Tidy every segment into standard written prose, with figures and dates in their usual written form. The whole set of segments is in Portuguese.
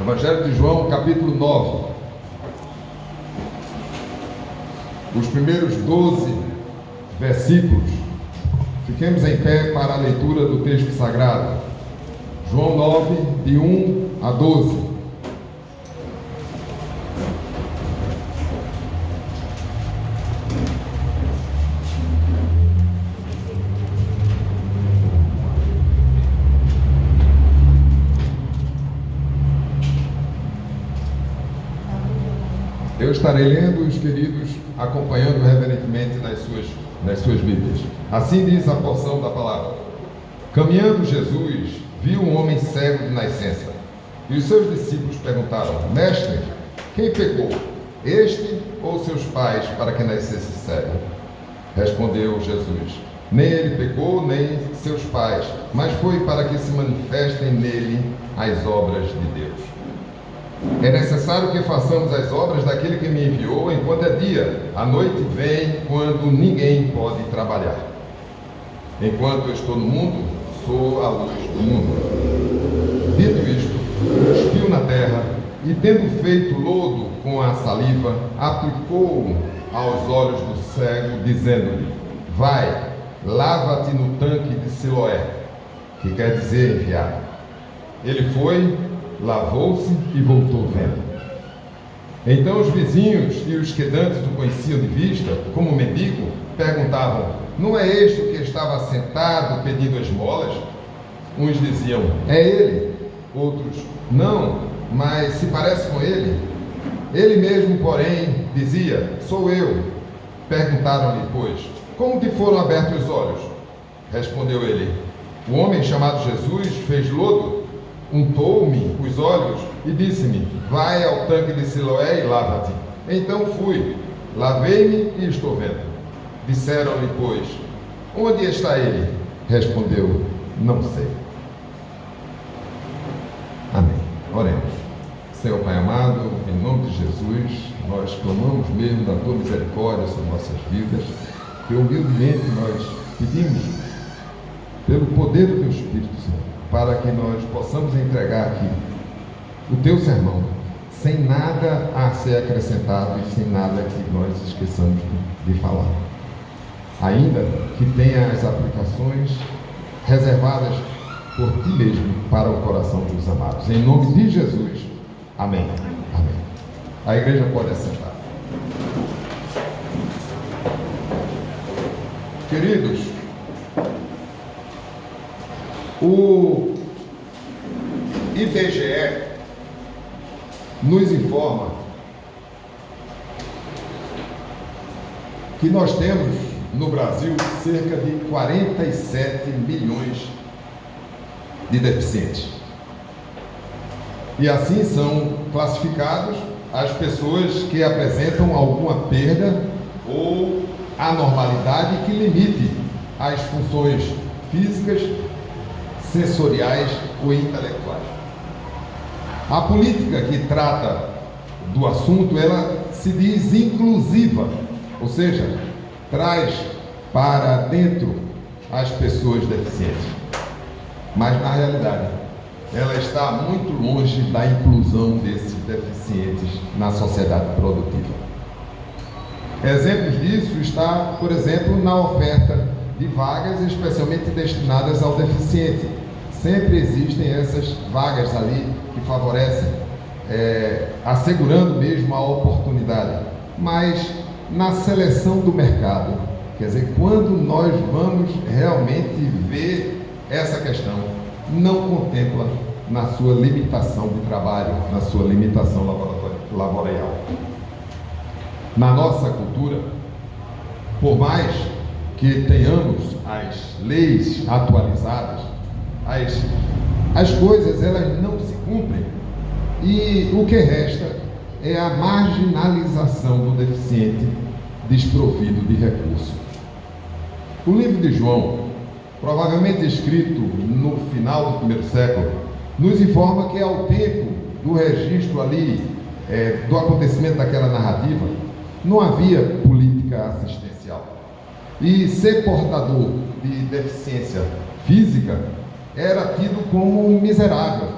Evangelho de João, capítulo 9. Os primeiros 12 versículos. Fiquemos em pé para a leitura do texto sagrado. João 9, de 1 a 12. Eu estarei lendo, os queridos, acompanhando reverentemente nas suas Bíblias. Assim diz a porção da palavra. Caminhando Jesus, viu um homem cego de nascença. E os seus discípulos perguntaram: Mestre, quem pecou, este ou seus pais, para que nascesse cego? Respondeu Jesus: Nem ele pecou, nem seus pais, mas foi para que se manifestem nele as obras de Deus. É necessário que façamos as obras daquele que me enviou enquanto é dia. A noite vem quando ninguém pode trabalhar. Enquanto eu estou no mundo, sou a luz do mundo. Dito isto, cuspiu na terra e, tendo feito lodo com a saliva, aplicou-o aos olhos do cego, dizendo-lhe: Vai, lava-te no tanque de Siloé, que quer dizer enviado. Ele foi, lavou-se e voltou vendo. Então os vizinhos e os que dantes o conheciam de vista, como mendigo, perguntavam: Não é este o que estava sentado pedindo esmolas? Uns diziam: É ele. Outros: Não, mas se parece com ele. Ele mesmo, porém, dizia: Sou eu. Perguntaram-lhe, pois: Como te foram abertos os olhos? Respondeu ele: O homem chamado Jesus fez lodo, untou-me os olhos e disse-me: Vai ao tanque de Siloé e lava-te. Então fui, lavei-me e estou vendo. Disseram-lhe, pois: Onde está ele? Respondeu: Não sei. Amém. Oremos. Senhor Pai amado, em nome de Jesus, nós clamamos mesmo da tua misericórdia sobre nossas vidas, que humildemente nós pedimos, pelo poder do teu Espírito, Senhor, para que nós possamos entregar aqui o teu sermão, sem nada a ser acrescentado e sem nada que nós esqueçamos de falar. Ainda que tenha as aplicações reservadas por ti mesmo para o coração dos amados. Em nome de Jesus. Amém. Amém. A igreja pode assentar. Queridos, o IBGE nos informa que nós temos no Brasil cerca de 47 milhões de deficientes. E assim são classificados as pessoas que apresentam alguma perda ou anormalidade que limite as funções físicas, sensoriais ou intelectuais. A política que trata do assunto, ela se diz inclusiva, ou seja, traz para dentro as pessoas deficientes. Mas na realidade, ela está muito longe da inclusão desses deficientes na sociedade produtiva. Exemplos disso está, por exemplo, na oferta de vagas especialmente destinadas ao deficiente. Sempre existem essas vagas ali que favorecem, assegurando mesmo a oportunidade. Mas na seleção do mercado, quer dizer, quando nós vamos realmente ver essa questão, não contempla na sua limitação de trabalho, na sua limitação laboral. Na nossa cultura, por mais que tenhamos as leis atualizadas, as coisas elas não se cumprem e o que resta é a marginalização do deficiente desprovido de recursos. O livro de João, provavelmente escrito no final do primeiro século, nos informa que ao tempo do registro ali, do acontecimento daquela narrativa, não havia política assistencial. E ser portador de deficiência física era tido como miserável.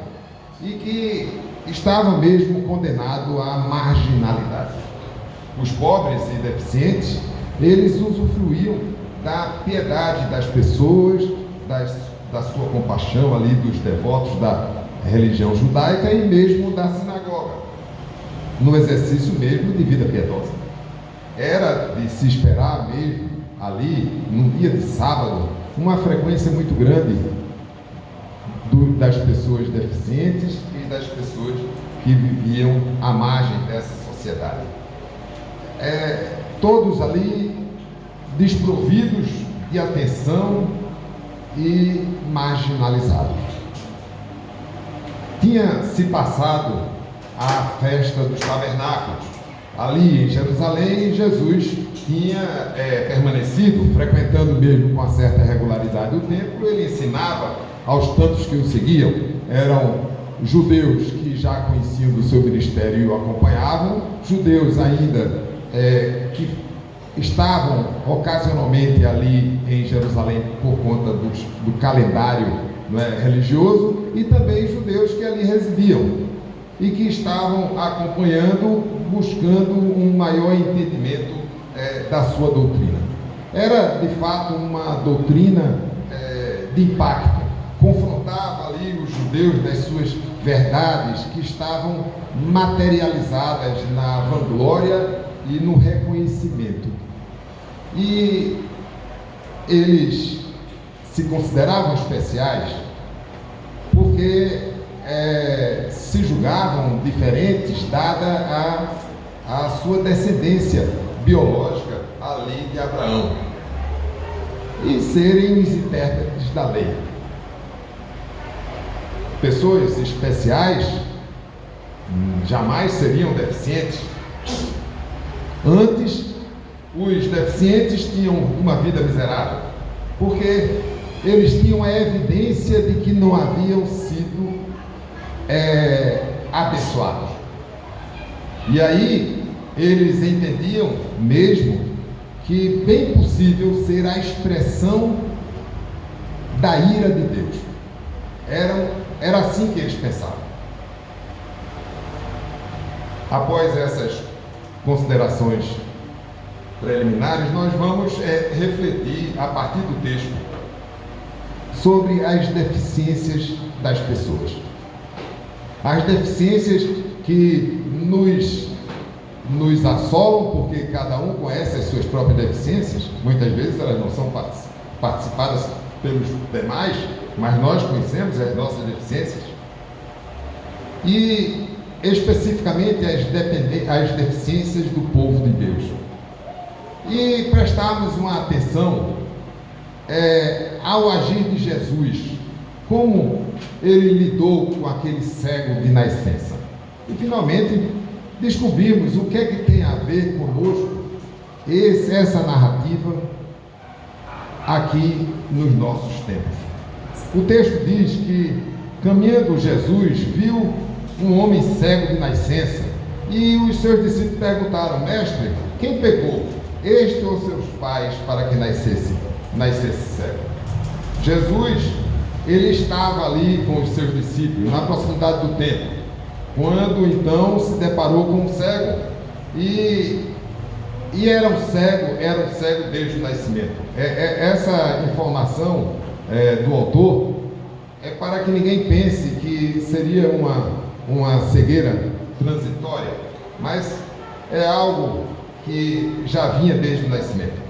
E que estava mesmo condenado à marginalidade. Os pobres e deficientes, eles usufruíam da piedade das pessoas, da sua compaixão ali dos devotos da religião judaica e mesmo da sinagoga, no exercício mesmo de vida piedosa. Era de se esperar mesmo ali, num dia de sábado, uma frequência muito grande das pessoas deficientes e das pessoas que viviam à margem dessa sociedade. Todos ali desprovidos de atenção e marginalizados. Tinha se passado a festa dos tabernáculos ali em Jerusalém, e Jesus tinha permanecido, frequentando mesmo com uma certa regularidade o templo. Ele ensinava aos tantos que o seguiam. Eram judeus que já conheciam do seu ministério e o acompanhavam, judeus ainda que estavam ocasionalmente ali em Jerusalém por conta do calendário religioso, e também judeus que ali residiam e que estavam acompanhando, buscando um maior entendimento da sua doutrina. Era de fato uma doutrina de impacto, confrontava ali os judeus das suas verdades que estavam materializadas na vanglória e no reconhecimento. E eles se consideravam especiais porque se julgavam diferentes, dada a sua descendência biológica ali de Abraão, e serem os intérpretes da lei. Pessoas especiais jamais seriam deficientes. Antes, os deficientes tinham uma vida miserável, porque eles tinham a evidência de que não haviam sido abençoados. E aí, eles entendiam mesmo que bem possível ser a expressão da ira de Deus. Era assim que eles pensavam. Após essas considerações preliminares, nós vamos refletir a partir do texto sobre as deficiências das pessoas. As deficiências que nos assolam, porque cada um conhece as suas próprias deficiências. Muitas vezes elas não são participadas pelos demais, mas nós conhecemos as nossas deficiências. E especificamente as deficiências do povo de Deus. E prestarmos uma atenção ao agir de Jesus, como ele lidou com aquele cego de nascença. E finalmente descobrimos o que é que tem a ver conosco essa narrativa aqui nos nossos tempos. O texto diz que, caminhando Jesus, viu um homem cego de nascença, e os seus discípulos perguntaram: mestre, quem pecou, este ou seus pais, para que nascesse cego? Jesus, ele estava ali com os seus discípulos na proximidade do templo, quando então se deparou com um cego, e era um cego desde o nascimento. Essa informação do autor é para que ninguém pense que seria uma cegueira transitória, mas é algo que já vinha desde o nascimento.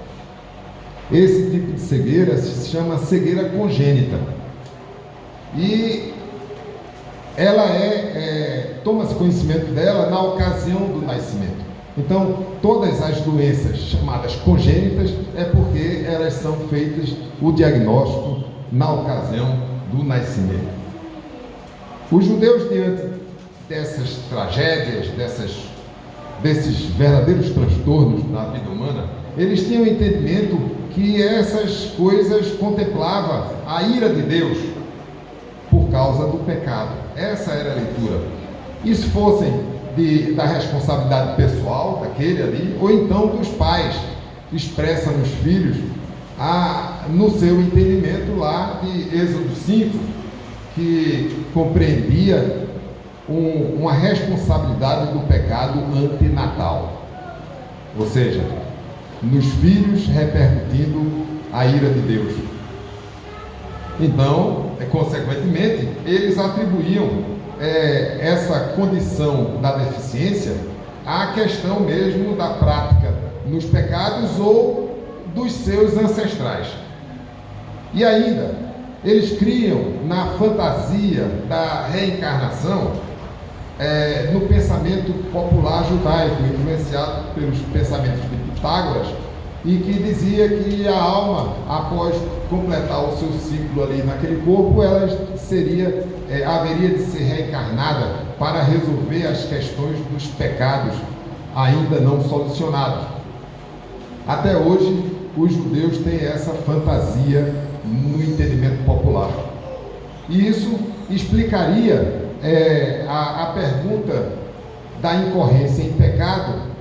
Esse tipo de cegueira se chama cegueira congênita, e ela toma-se conhecimento dela na ocasião do nascimento. Então, todas as doenças chamadas congênitas é porque elas são feitas o diagnóstico na ocasião do nascimento. Os judeus, diante dessas tragédias, desses verdadeiros transtornos na vida humana, eles tinham o entendimento que essas coisas contemplavam a ira de Deus por causa do pecado. Essa era a leitura. E se fossem da responsabilidade pessoal daquele ali, ou então dos pais, que expressam nos filhos no seu entendimento lá de Êxodo 5, que compreendia uma responsabilidade do pecado antinatal, ou seja, nos filhos repercutindo a ira de Deus. Então, consequentemente, eles atribuíam essa condição da deficiência à questão mesmo da prática nos pecados ou dos seus ancestrais. E ainda, eles criam na fantasia da reencarnação, no pensamento popular judaico, influenciado pelos pensamentos de Pitágoras, e que dizia que a alma, após completar o seu ciclo ali naquele corpo, ela haveria de ser reencarnada para resolver as questões dos pecados ainda não solucionados. Até hoje, os judeus têm essa fantasia no entendimento popular. E isso explicaria a pergunta da incorrência em pecado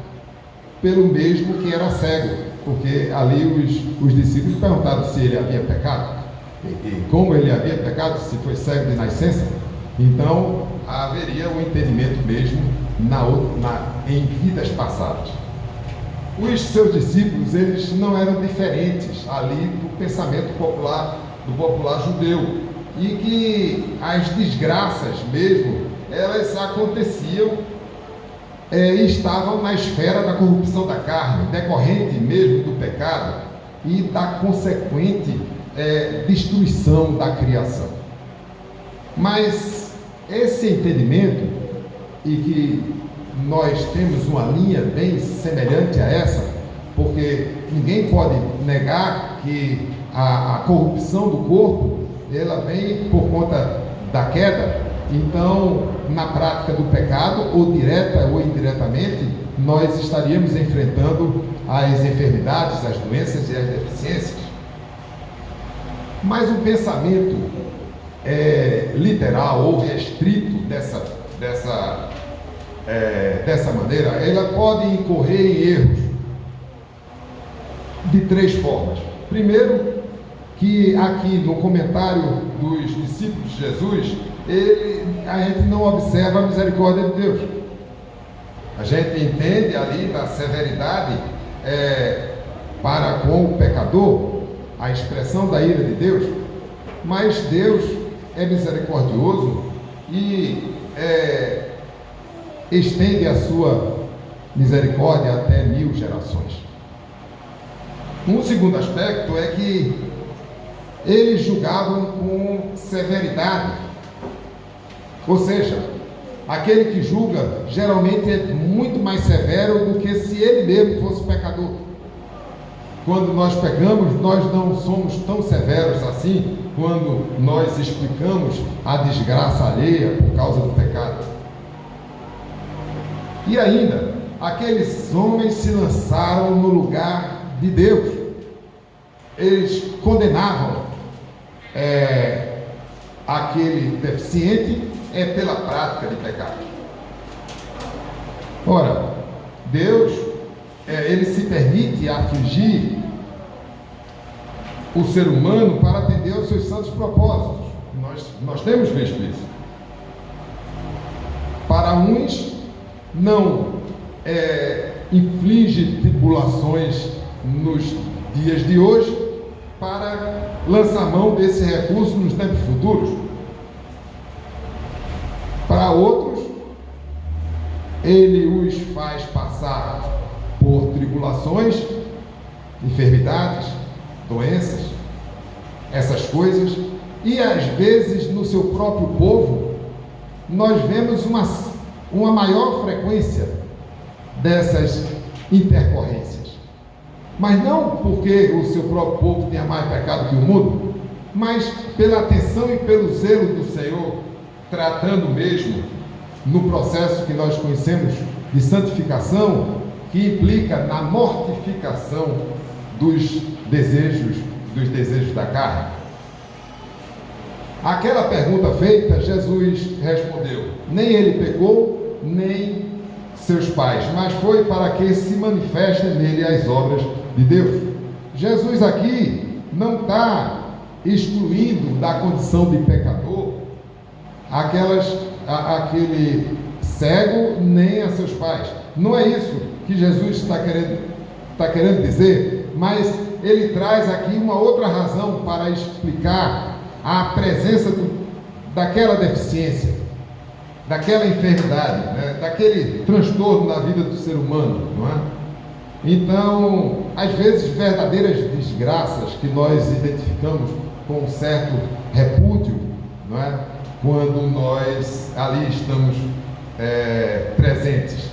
pelo mesmo que era cego, porque ali os discípulos perguntaram se ele havia pecado, e como ele havia pecado, se foi cego de nascença. Então haveria um entendimento mesmo em vidas passadas. Os seus discípulos, eles não eram diferentes ali do pensamento popular, do popular judeu, e que as desgraças mesmo, elas aconteciam e estavam na esfera da corrupção da carne, decorrente mesmo do pecado e da consequente destruição da criação. Mas esse entendimento, e que nós temos uma linha bem semelhante a essa, porque ninguém pode negar que a corrupção do corpo, ela vem por conta da queda. Então, na prática do pecado, ou direta ou indiretamente, nós estaríamos enfrentando as enfermidades, as doenças e as deficiências. Mas o pensamento literal ou restrito dessa maneira, ela pode incorrer em erros de três formas. Primeiro, que aqui no comentário dos discípulos de Jesus, a gente não observa a misericórdia de Deus. A gente entende ali da severidade para com o pecador, a expressão da ira de Deus, mas Deus é misericordioso e estende a sua misericórdia até 1000 gerações. Um segundo aspecto é que eles julgavam com severidade, ou seja, aquele que julga geralmente é muito mais severo do que se ele mesmo fosse pecador. Quando nós pecamos, nós não somos tão severos assim quando nós explicamos a desgraça alheia por causa do pecado. E ainda, aqueles homens se lançaram no lugar de Deus. Eles condenavam aquele deficiente pela prática de pecado. Ora, Deus, ele se permite afligir o ser humano para atender aos seus santos propósitos. Nós temos visto isso. Para uns, não inflige tribulações nos dias de hoje, para lançar mão desse recurso nos tempos futuros. Para outros, ele os faz passar por tribulações, enfermidades, doenças, essas coisas, e às vezes no seu próprio povo nós vemos uma maior frequência dessas intercorrências. Mas não porque o seu próprio povo tenha mais pecado que o mundo, mas pela atenção e pelo zelo do Senhor, tratando mesmo no processo que nós conhecemos de santificação, que implica na mortificação dos desejos da carne. Aquela pergunta feita, Jesus respondeu: nem ele pecou, nem seus pais, mas foi para que se manifestem nele as obras de Deus. Jesus aqui não está excluindo da condição de pecador aquelas aquele cego, nem a seus pais. Não é isso que Jesus está querendo dizer, mas ele traz aqui uma outra razão para explicar a presença daquela deficiência, daquela enfermidade, né, daquele transtorno na vida do ser humano, não é? Então, às vezes, verdadeiras desgraças que nós identificamos com um certo repúdio, não é? Quando nós ali estamos presentes.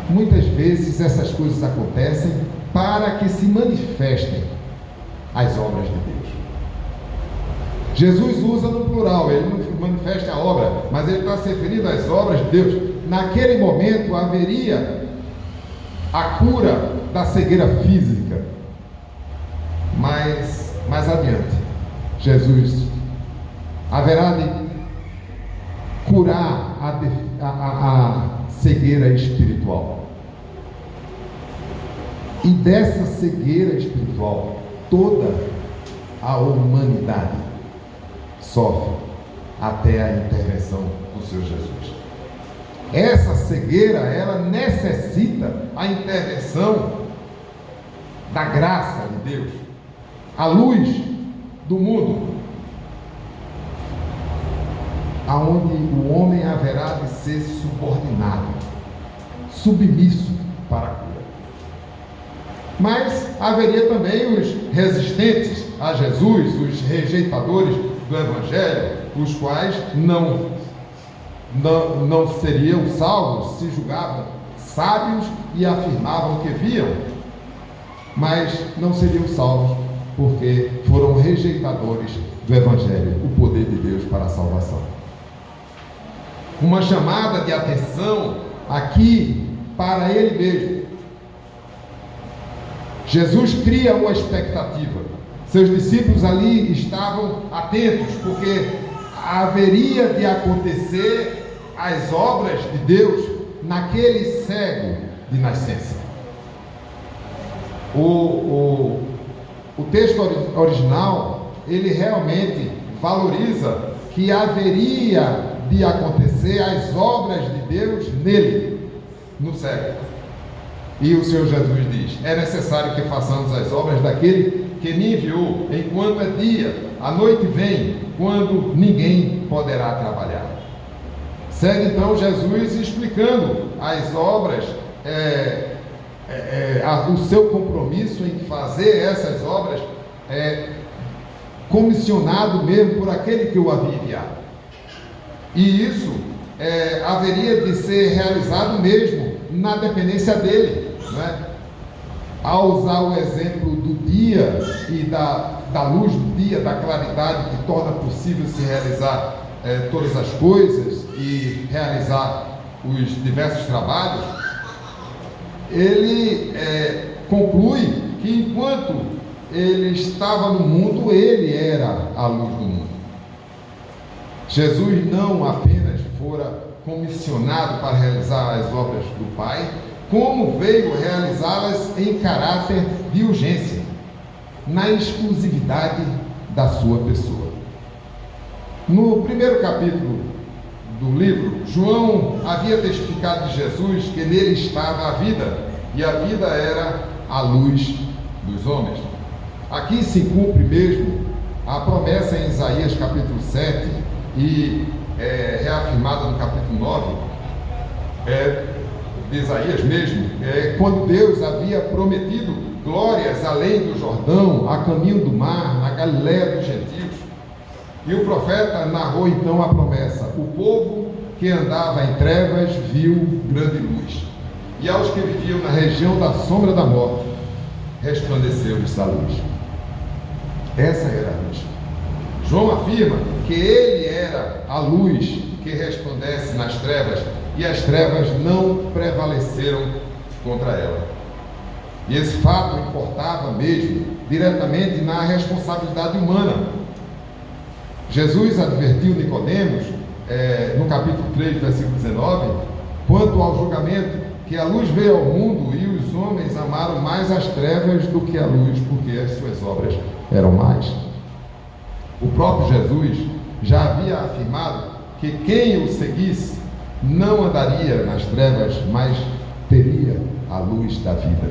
Muitas vezes essas coisas acontecem para que se manifestem as obras de Deus. Jesus usa no plural, ele não manifesta a obra, mas ele está se referindo às obras de Deus. Naquele momento haveria a cura da cegueira física, mas mais adiante, Jesus haverá de curar a cegueira espiritual. E dessa cegueira espiritual, toda a humanidade sofre até a intervenção do Senhor Jesus. Essa cegueira, ela necessita a intervenção da graça de Deus, a luz do mundo, aonde o homem haverá de ser subordinado, submisso para a cura. Mas haveria também os resistentes a Jesus, os rejeitadores do Evangelho, os quais não seriam salvos, se julgavam sábios e afirmavam que viam, mas não seriam salvos porque foram rejeitadores do Evangelho, o poder de Deus para a salvação. Uma chamada de atenção aqui para ele mesmo. Jesus cria uma expectativa. Seus discípulos ali estavam atentos, porque haveria de acontecer as obras de Deus naquele cego de nascença. O texto original, ele realmente valoriza que haveria de acontecer as obras de Deus nele, no cego. E o Senhor Jesus diz: é necessário que façamos as obras daquele que me enviou, enquanto é dia, a noite vem, quando ninguém poderá trabalhar. Segue então Jesus explicando as obras, o seu compromisso em fazer essas obras, comissionado mesmo por aquele que o havia enviado. E isso haveria de ser realizado mesmo na dependência dele, não é? Ao usar o exemplo do dia e da luz do dia, da claridade que torna possível se realizar todas as coisas e realizar os diversos trabalhos, ele conclui que enquanto ele estava no mundo, ele era a luz do mundo. Jesus não apenas fora comissionado para realizar as obras do Pai, como veio realizá-las em caráter de urgência, na exclusividade da sua pessoa. No primeiro capítulo do livro, João havia testificado de Jesus que nele estava a vida, e a vida era a luz dos homens. Aqui se cumpre mesmo a promessa em Isaías capítulo 7, e reafirmada no capítulo 9, de Isaías mesmo, quando Deus havia prometido glórias além do Jordão, a caminho do mar, na Galiléia dos gentios. E o profeta narrou então a promessa: o povo que andava em trevas viu grande luz, e aos que viviam na região da sombra da morte resplandeceu-lhes a luz. Essa era a luz. João afirma que ele era a luz que resplandece nas trevas, e as trevas não prevaleceram contra ela. E esse fato importava mesmo diretamente na responsabilidade humana. Jesus advertiu Nicodemos, no capítulo 3, versículo 19, quanto ao julgamento, que a luz veio ao mundo e os homens amaram mais as trevas do que a luz, porque as suas obras eram mais. O próprio Jesus já havia afirmado que quem o seguisse não andaria nas trevas, mas teria a luz da vida.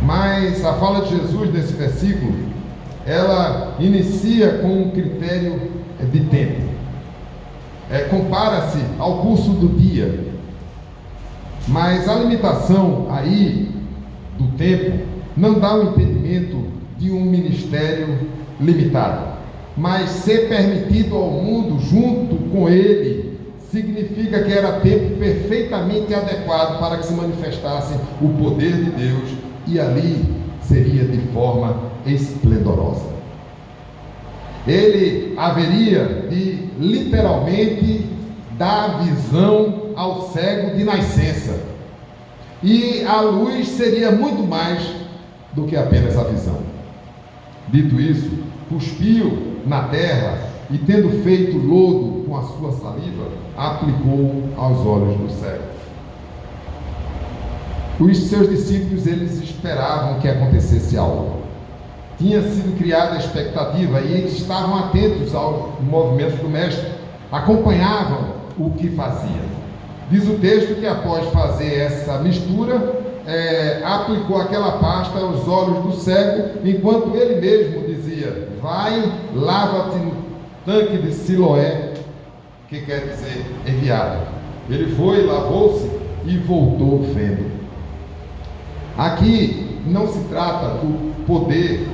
Mas a fala de Jesus nesse versículo, ela inicia com um critério de tempo. Compara-se ao curso do dia. Mas a limitação aí do tempo não dá o entendimento de um ministério limitado. Mas ser permitido ao mundo junto com ele significa que era tempo perfeitamente adequado para que se manifestasse o poder de Deus, e ali seria de forma esplendorosa. Ele haveria de literalmente dar visão ao cego de nascença, e a luz seria muito mais do que apenas a visão. Dito isso, cuspiu na terra e, tendo feito lodo com a sua saliva, aplicou aos olhos do cego. Os seus discípulos, eles esperavam que acontecesse algo. Tinha sido criada a expectativa e eles estavam atentos aos movimentos do mestre, acompanhavam o que fazia. Diz o texto que após fazer essa mistura, aplicou aquela pasta aos olhos do cego, enquanto ele mesmo dizia: vai, lava-te no tanque de Siloé, que quer dizer enviado. Ele foi, lavou-se e voltou vendo. Aqui não se trata do poder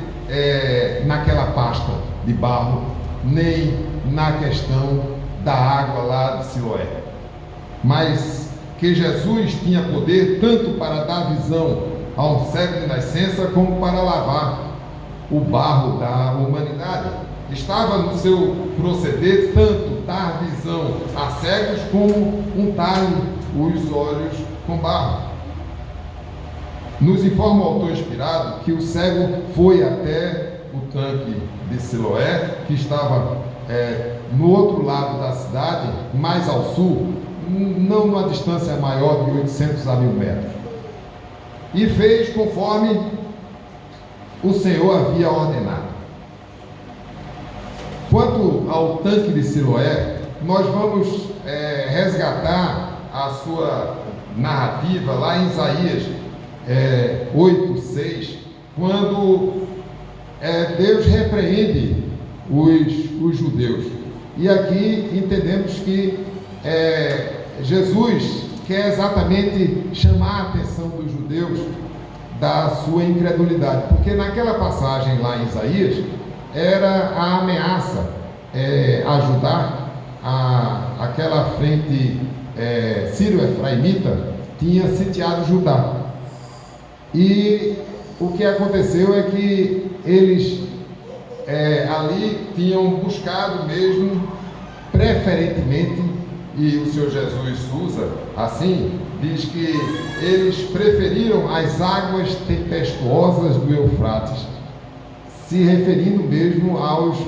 naquela pasta de barro, nem na questão da água lá de Siloé, mas que Jesus tinha poder tanto para dar visão a um cego de nascença, como para lavar o barro da humanidade. Estava no seu proceder tanto dar visão a cegos, como untar os olhos com barro. Nos informa o autor inspirado que o cego foi até o tanque de Siloé, que estava no outro lado da cidade, mais ao sul, não numa distância maior de 800 a 1000 metros, e fez conforme o Senhor havia ordenado. Quanto ao tanque de Siloé, nós vamos resgatar a sua narrativa lá em Isaías 8:6, quando Deus repreende os judeus. E aqui entendemos que Jesus quer exatamente chamar a atenção dos judeus da sua incredulidade, porque naquela passagem lá em Isaías era a ameaça a Judá, aquela frente sírio-efraimita tinha sitiado Judá. E o que aconteceu é que eles ali tinham buscado mesmo, preferentemente, e o Senhor Jesus usa assim, diz que eles preferiram as águas tempestuosas do Eufrates, se referindo mesmo aos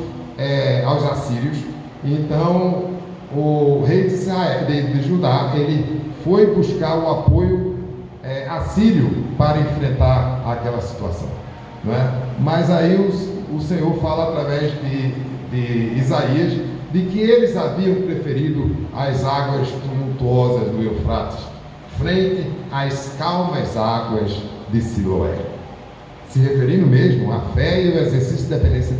assírios. Então o rei de Israel, de Judá, ele foi buscar o apoio assírio para enfrentar aquela situação, não é? Mas aí o Senhor fala através de Isaías de que eles haviam preferido as águas tumultuosas do Eufrates frente às calmas águas de Siloé, se referindo mesmo à fé e ao exercício de dependência